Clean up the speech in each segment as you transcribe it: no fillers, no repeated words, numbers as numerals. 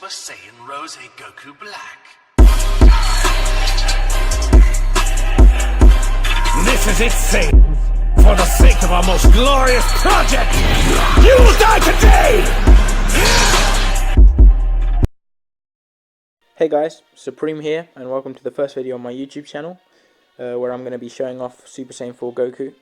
Super Saiyan Rose Goku Black. This is it, Saiyans. For the sake of our most glorious project, you will die today! Hey guys, Supreme here, and welcome to the first video on my YouTube channel, where I'm going to be showing off Super Saiyan 4 Goku.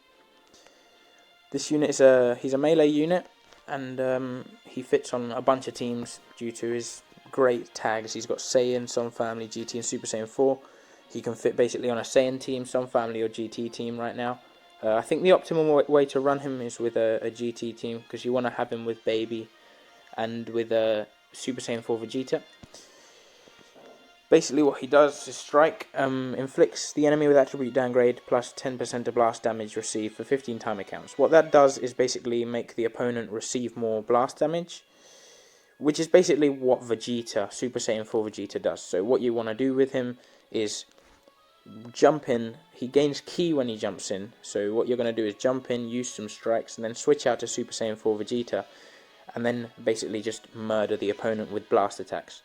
This unit is he's a melee unit, and he fits on a bunch of teams due to his great tags. He's got Saiyan, Sun Family, GT, and Super Saiyan 4. He can fit basically on a Saiyan team, Sun Family, or GT team right now. I think the optimal way to run him is with a GT team, because you want to have him with Baby and with Super Saiyan 4 Vegeta. Basically what he does is strike, inflicts the enemy with attribute downgrade plus 10% of blast damage received for 15 timer counts. What that does is basically make the opponent receive more blast damage, which is basically what Vegeta, Super Saiyan 4 Vegeta does. So what you want to do with him is jump in. He gains ki when he jumps in, so what you're going to do is jump in, use some strikes, and then switch out to Super Saiyan 4 Vegeta, and then basically just murder the opponent with blast attacks.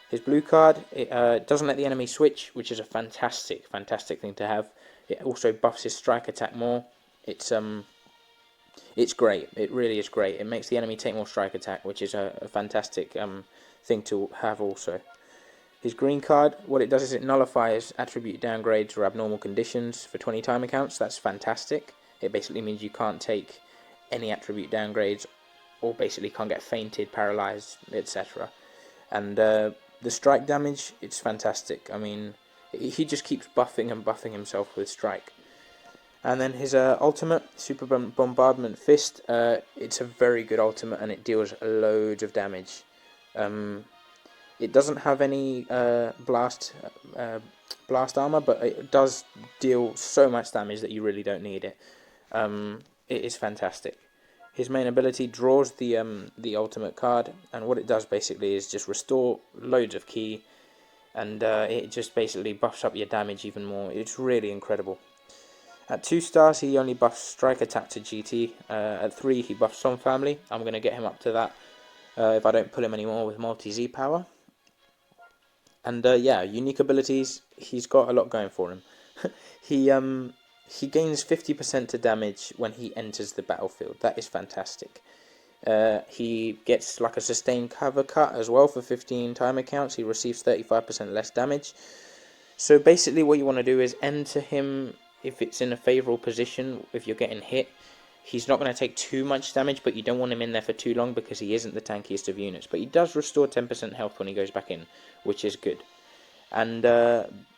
His blue card, it doesn't let the enemy switch, which is a fantastic thing to have. It also buffs his strike attack more. It's great. It really is great. It makes the enemy take more strike attack, which is a fantastic thing to have also. His green card, what it does is it nullifies attribute downgrades or abnormal conditions for 20 timer counts. That's fantastic. It basically means you can't take any attribute downgrades, or basically can't get fainted, paralyzed, etc. And the strike damage, it's fantastic. I mean, he just keeps buffing and buffing himself with strike. And then his ultimate, Super Bombardment Fist, it's a very good ultimate, and it deals loads of damage. It doesn't have any blast armor, but it does deal so much damage that you really don't need it. It is fantastic. His main ability draws the ultimate card, and what it does basically is just restore loads of ki, and it just basically buffs up your damage even more. It's really incredible. At 2 stars, he only buffs strike attack to GT. At 3, he buffs Sun Family. I'm going to get him up to that if I don't pull him anymore with multi-Z power. And yeah, unique abilities, he's got a lot going for him. He gains 50% to damage when he enters the battlefield. That is fantastic. He gets like a sustained cover cut as well for 15 timer counts. He receives 35% less damage. So basically what you want to do is enter him if it's in a favourable position. If you're getting hit, he's not going to take too much damage, but you don't want him in there for too long because he isn't the tankiest of units. But he does restore 10% health when he goes back in, which is good. And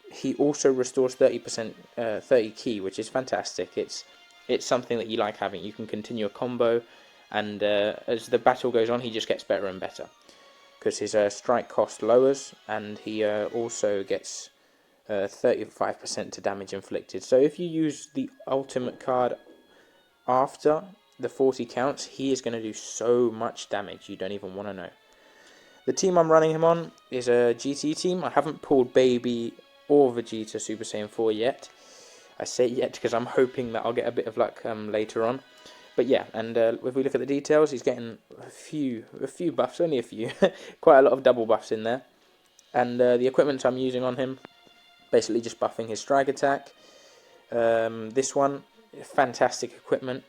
he also restores 30% 30 ki, which is fantastic. It's something that you like having. You can continue a combo, and as the battle goes on, he just gets better and better because his strike cost lowers, and he also gets 35% to damage inflicted. So if you use the ultimate card after the 40 counts, he is going to do so much damage you don't even want to know. The team I'm running him on is a GT team. I haven't pulled Baby or Vegeta Super Saiyan 4 yet. I say yet because I'm hoping that I'll get a bit of luck later on. But yeah, and if we look at the details, he's getting a few buffs, only a few, quite a lot of double buffs in there. And the equipment I'm using on him, basically just buffing his strike attack. This one, fantastic equipment,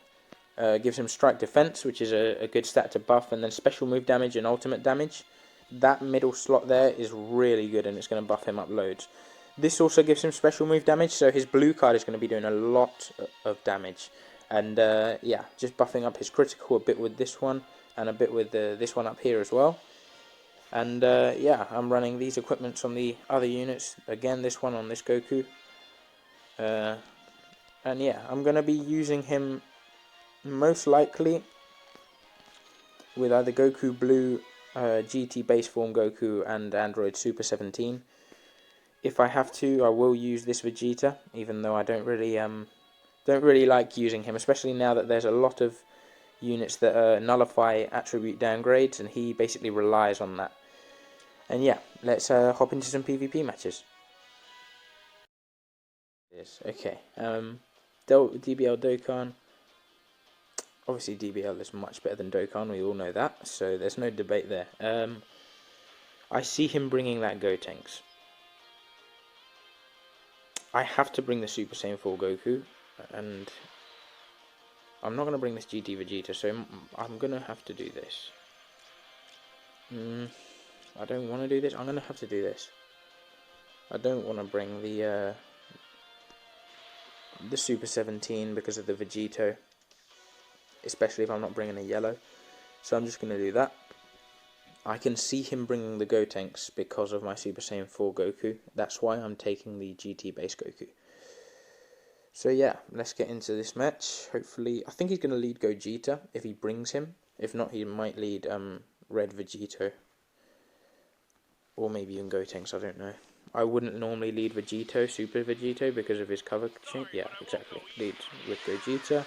gives him strike defense, which is a good stat to buff, and then special move damage and ultimate damage. That middle slot there is really good, and it's going to buff him up loads. This also gives him special move damage, so his blue card is going to be doing a lot of damage. And yeah, just buffing up his critical a bit with this one, and a bit with this one up here as well. And yeah, I'm running these equipments on the other units. Again, this one on this Goku. And yeah, I'm going to be using him most likely with either Goku Blue, GT base form Goku, and Android Super 17. If I have to, I will use this Vegeta, even though I don't really like using him, especially now that there's a lot of units that nullify attribute downgrades, and he basically relies on that. And yeah, let's hop into some PvP matches. Yes, okay. DBL Dokkan. Obviously DBL is much better than Dokkan, we all know that, so there's no debate there. I see him bringing that Gotenks. I have to bring the Super Saiyan 4 Goku, and I'm not going to bring this GT Vegeta, so I'm going to have to do this. I don't want to do this. I'm going to have to do this. I don't want to bring the Super 17 because of the Vegito, especially if I'm not bringing a yellow. So I'm just going to do that. I can see him bringing the Gotenks because of my Super Saiyan 4 Goku. That's why I'm taking the GT base Goku. So yeah, let's get into this match. Hopefully, I think he's going to lead Gogeta if he brings him. If not, he might lead Red Vegito. Or maybe even Gotenks, I don't know. I wouldn't normally lead Vegito, Super Vegito, because of his cover chain. Yeah, exactly. Leads with Gogeta.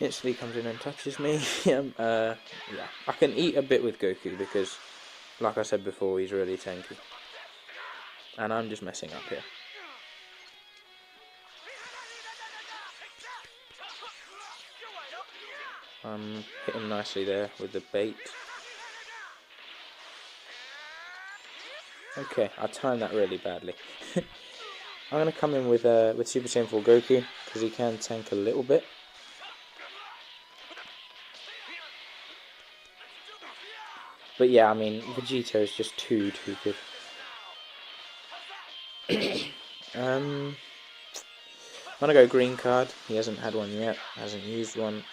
Instantly comes in and touches me. Yeah, I can eat a bit with Goku because, like I said before, he's really tanky. And I'm just messing up here. I'm hitting nicely there with the bait. Okay, I timed that really badly. I'm going to come in with Super Saiyan 4 Goku because he can tank a little bit. But yeah, I mean, Vegito is just too good. I'm gonna go green card. He hasn't had one yet. Hasn't used one.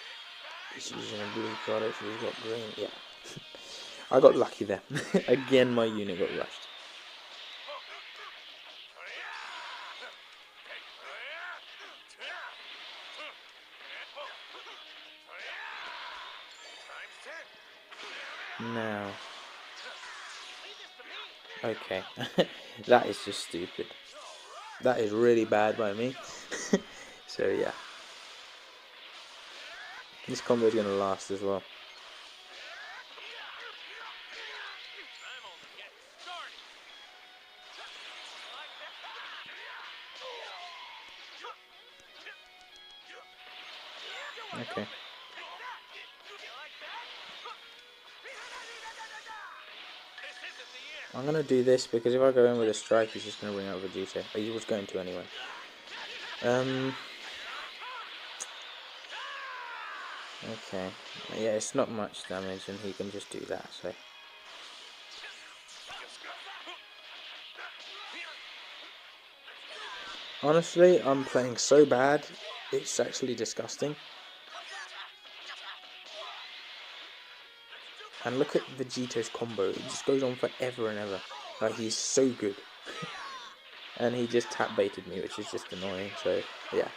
He's using a blue card. Actually, he's got green. Yeah, I got lucky there. Again, my unit got rushed. Now, okay, that is just stupid. That is really bad by me. So yeah, this combo is gonna last as well. Okay. I'm going to do this because if I go in with a strike, he's just going to bring out Vegeta. He was going to anyway. Okay. Yeah, it's not much damage and he can just do that, so... Honestly, I'm playing so bad, it's actually disgusting. And look at Vegeto's combo, it just goes on forever and ever. Like, he's so good. And he just tap baited me, which is just annoying, so, yeah.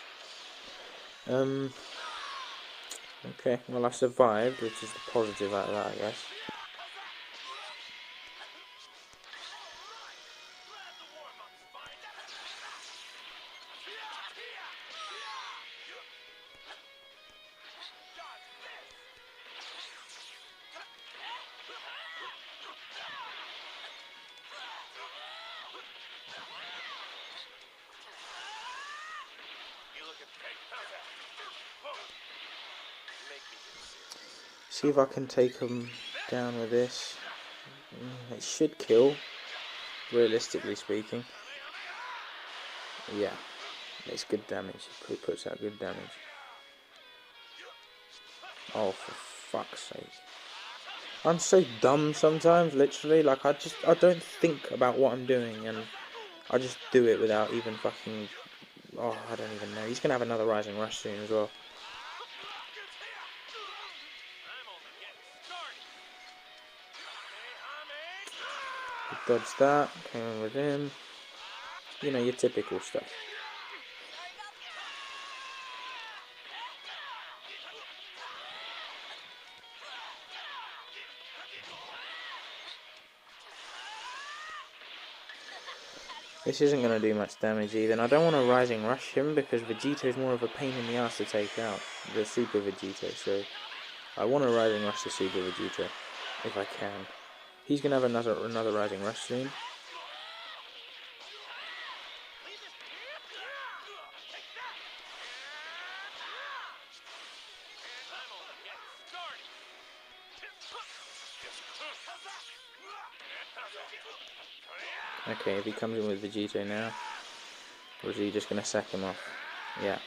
Okay, well I survived, which is the positive out of that, I guess. See if I can take him down with this. It should kill, realistically speaking. Yeah, it's good damage. It puts out good damage. Oh, for fuck's sake. I'm so dumb sometimes, literally. Like, I don't think about what I'm doing, and I just do it without even fucking... Oh, I don't even know. He's going to have another Rising Rush soon as well. Dodge that, came in with him. You know, your typical stuff. This isn't going to do much damage either, and I don't want to Rising Rush him because Vegito is more of a pain in the ass to take out, the Super Vegito, so I want to Rising Rush the Super Vegito, if I can. He's going to have another Rising Rush soon. Okay, if he comes in with Vegito now, or is he just going to sack him off? Yeah.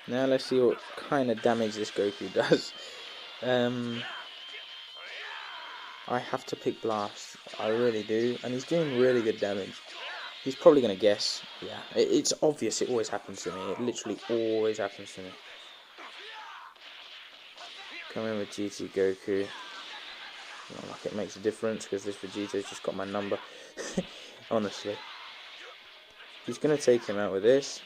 Now let's see what kind of damage this Goku does. I have to pick Blast. I really do. And he's doing really good damage. He's probably going to guess. Yeah, it's obvious. It always happens to me. It literally always happens to me. Come in with GT Goku. Not like it makes a difference because this Vegeto's just got my number. Honestly. He's going to take him out with this.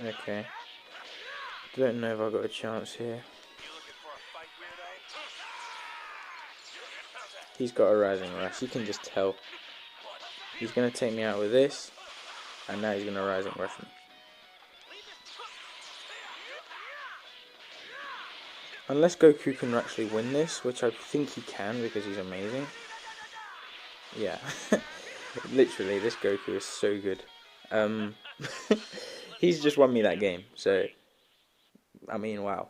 Okay. Don't know if I've got a chance here. He's got a Rising Rush. You can just tell. He's going to take me out with this. And now he's going to Rising Rush me. Unless Goku can actually win this, which I think he can because he's amazing. Yeah. Literally, this Goku is so good. He's just won me that game. So, I mean, wow.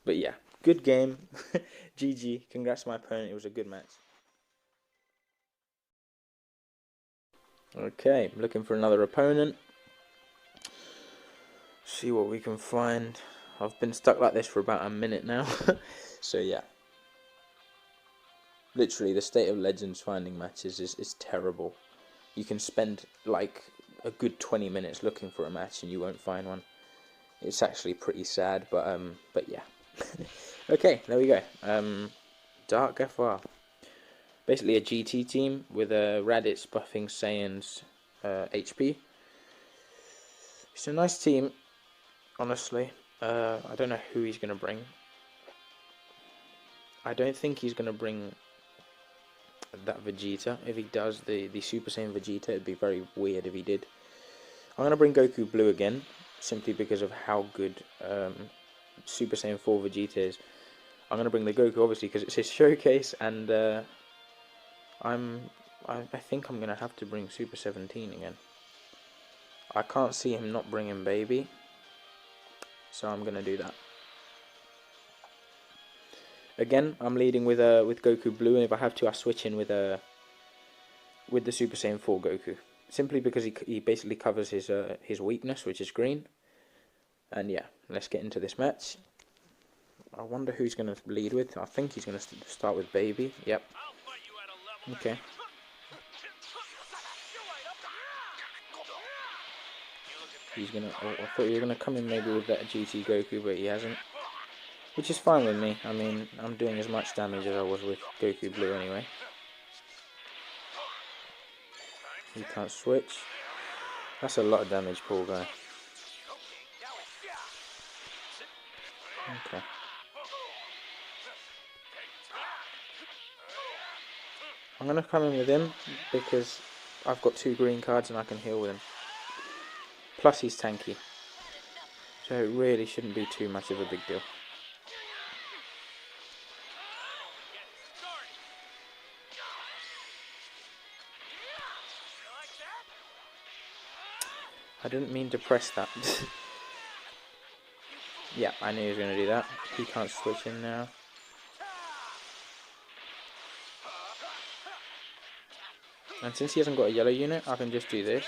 But yeah, good game. GG. Congrats to my opponent. It was a good match. Okay, looking for another opponent. See what we can find. I've been stuck like this for about a minute now. So yeah. Literally, the State of Legends finding matches is terrible. You can spend like a good 20 minutes looking for a match and you won't find one. It's actually pretty sad, but yeah. Okay, there we go. Dark FR. Basically a GT team with Raditz buffing Saiyan's HP. It's a nice team, honestly. I don't know who he's going to bring. I don't think he's going to bring that Vegeta. If he does the Super Saiyan Vegeta, it'd be very weird if he did. I'm going to bring Goku Blue again, simply because of how good Super Saiyan 4 Vegeta is. I'm going to bring the Goku, obviously, because it's his showcase, and I think I'm going to have to bring Super 17 again. I can't see him not bringing Baby, so I'm going to do that. Again, I'm leading with Goku Blue, and if I have to, I switch in with the Super Saiyan 4 Goku, simply because he basically covers his weakness, which is green. And yeah, let's get into this match. I wonder who's going to lead with. I think he's going to start with Baby. Yep. Okay. He's gonna. Oh, I thought he was gonna come in maybe with that GT Goku, but he hasn't. Which is fine with me. I mean, I'm doing as much damage as I was with Goku Blue anyway. He can't switch. That's a lot of damage, poor guy. Okay. I'm going to come in with him because I've got 2 green cards and I can heal with him. Plus he's tanky. So it really shouldn't be too much of a big deal. I didn't mean to press that. Yeah, I knew he was going to do that. He can't switch in now. And since he hasn't got a yellow unit, I can just do this.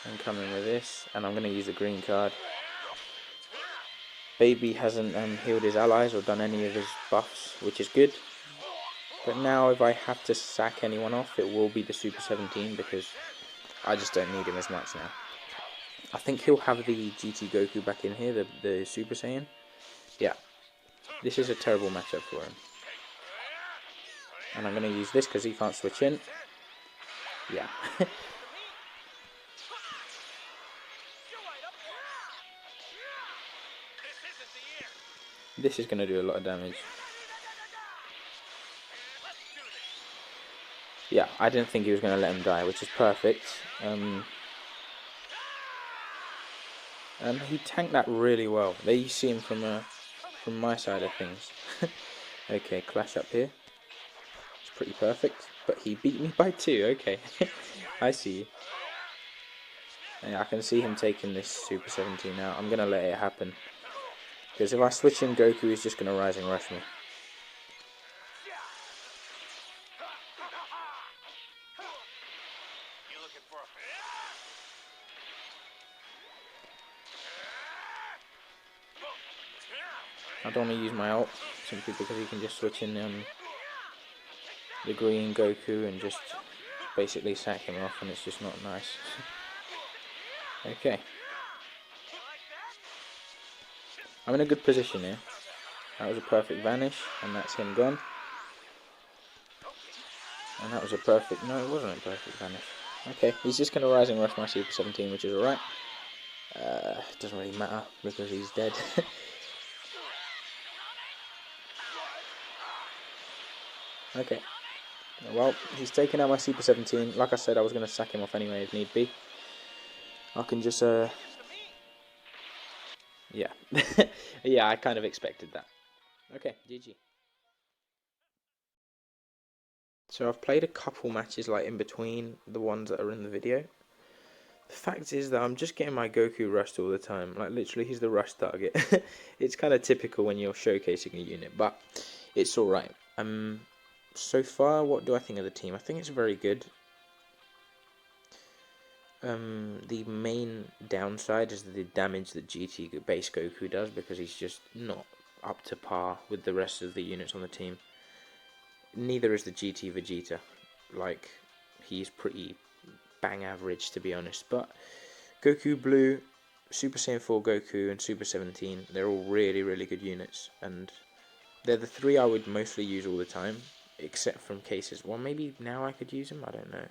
And come in with this. And I'm going to use the green card. Baby hasn't healed his allies or done any of his buffs, which is good. But now if I have to sack anyone off, it will be the Super 17 because I just don't need him as much now. I think he'll have the GT Goku back in here, the Super Saiyan. Yeah. This is a terrible matchup for him. And I'm going to use this because he can't switch in. Yeah. This is going to do a lot of damage. Yeah, I didn't think he was going to let him die, which is perfect. And he tanked that really well. There you see him from my side of things. Okay, clash up here. It's pretty perfect. But he beat me by 2, okay. I see. Yeah, I can see him taking this Super 17 out. I'm going to let it happen. Because if I switch in Goku, he's just going to Rising Rush me. I don't want to use my ult, simply because he can just switch in the green Goku and just basically sack him off, and it's just not nice. Okay. I'm in a good position here. That was a perfect vanish, and that's him gone. And that was a perfect... No, it wasn't a perfect vanish. Okay, he's just going to Rising Rush my Super 17, which is alright. Doesn't really matter, because he's dead. Okay. Well, he's taken out my Super 17. Like I said, I was going to sack him off anyway if need be. I can just... Yeah. Yeah, I kind of expected that. Okay, GG. So I've played a couple matches like in between the ones that are in the video. The fact is that I'm just getting my Goku rushed all the time. Like literally he's the rush target. It's kind of typical when you're showcasing a unit, but it's alright. So far, what do I think of the team? I think it's very good. The main downside is the damage that GT base Goku does, because he's just not up to par with the rest of the units on the team. Neither is the GT Vegeta. Like, he's pretty bang average, to be honest. But Goku Blue, Super Saiyan 4 Goku, and Super 17, they're all really, really good units. And they're the 3 I would mostly use all the time, except from cases. Well, maybe now I could use them, I don't know.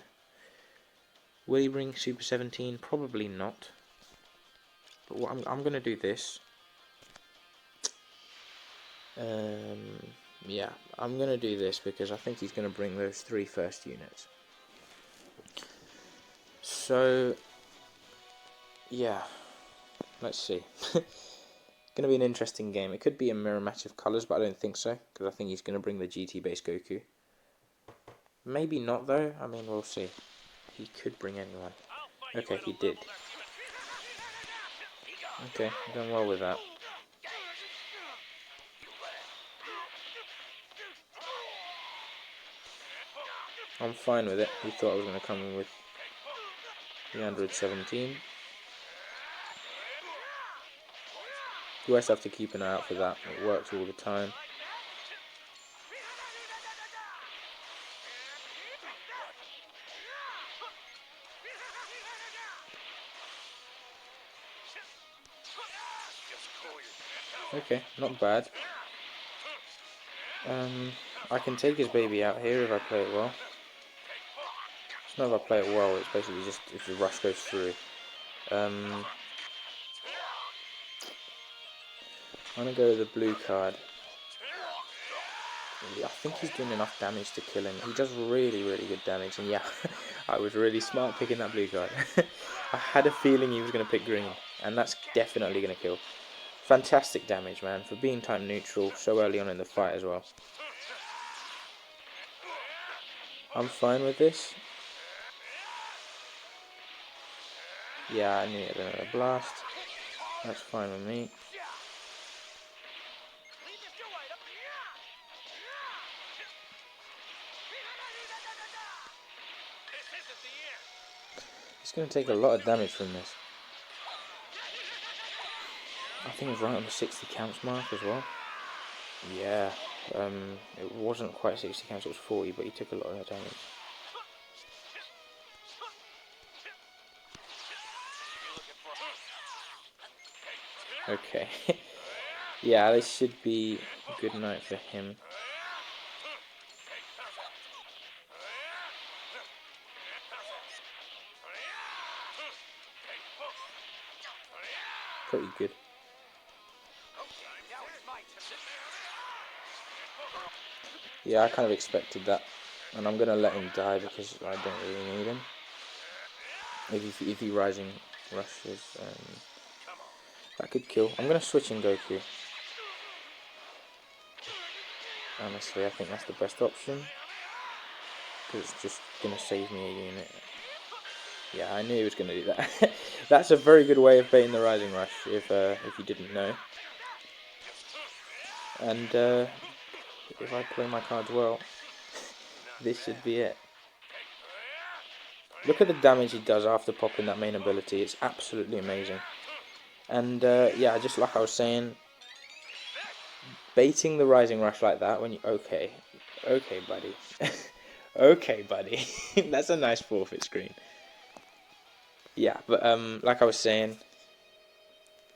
Will he bring Super 17? Probably not. But what I'm going to do this. Yeah, I'm going to do this because I think he's going to bring those 3 first units. So, yeah, let's see. Going to be an interesting game. It could be a mirror match of colours, but I don't think so, because I think he's going to bring the GT base Goku. Maybe not though, I mean, we'll see. He could bring anyone. Okay, he did. Okay, I'm doing well with that. I'm fine with it. He thought I was going to come in with the Android 17. You always have to keep an eye out for that. It works all the time. Okay, not bad. I can take his baby out here if I play it well. It's not if I play it well, it's basically just if the rush goes through. I'm going to go with the blue card. I think he's doing enough damage to kill him. He does really, really good damage. And yeah, I was really smart picking that blue card. I had a feeling he was going to pick green. And that's definitely going to kill. Fantastic damage, man, for being type neutral so early on in the fight as well. I'm fine with this. Yeah, I knew it had another blast. That's fine with me. He's going to take a lot of damage from this. I think it's right on the 60 counts mark as well. Yeah, it wasn't quite 60 counts, it was 40, but he took a lot of that damage. Okay. Yeah, this should be a good night for him. Pretty good. Yeah, I kind of expected that. And I'm going to let him die because I don't really need him. If he Rising rushes, that could kill. I'm going to switch in Goku. Honestly, I think that's the best option. because it's just gonna save me a unit. Yeah, I knew he was gonna do that. That's a very good way of baiting the Rising Rush, if you didn't know. And if I play my cards well, this should be it. Look at the damage he does after popping that main ability. It's absolutely amazing. And yeah, just like I was saying, baiting the Rising Rush like that when you... Okay, buddy. Okay, buddy. That's a nice forfeit screen. Yeah, but like I was saying,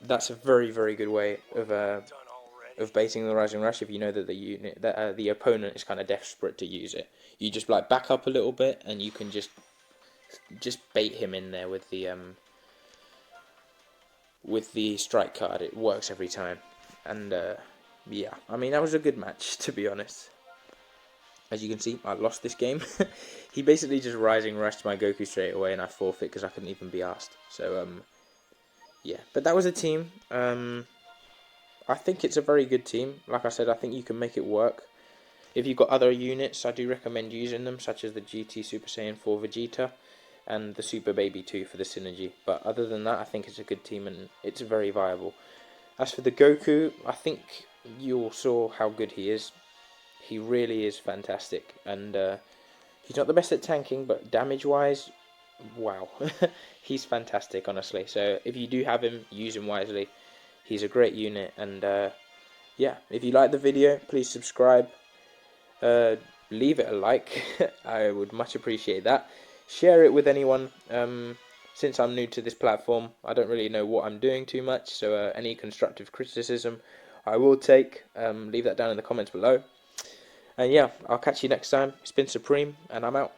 that's a very, very good way of baiting the Rising Rush if you know that the opponent is kind of desperate to use it. You just like back up a little bit and you can just bait him in there with the strike card. It works every time. And yeah, I mean, that was a good match, to be honest. As you can see, I lost this game. He basically just Rising Rushed my Goku straight away and I forfeit because I couldn't even be asked. So yeah, but that was a team. I think it's a very good team. Like I said, I think you can make it work. If you've got other units, I do recommend using them, such as the GT Super Saiyan 4 Vegeta and the Super Baby 2 for the synergy. But other than that, I think it's a good team and it's very viable. As for the Goku, I think you all saw how good he is. He really is fantastic. And he's not the best at tanking, but damage-wise, wow. He's fantastic, honestly. So if you do have him, use him wisely. He's a great unit. And yeah, if you like the video, please subscribe. Leave it a like. I would much appreciate that. Share it with anyone. Since I'm new to this platform, I don't really know what I'm doing too much, so any constructive criticism I will take. Leave that down in the comments below. And yeah, I'll catch you next time. It's been Supreme, and I'm out.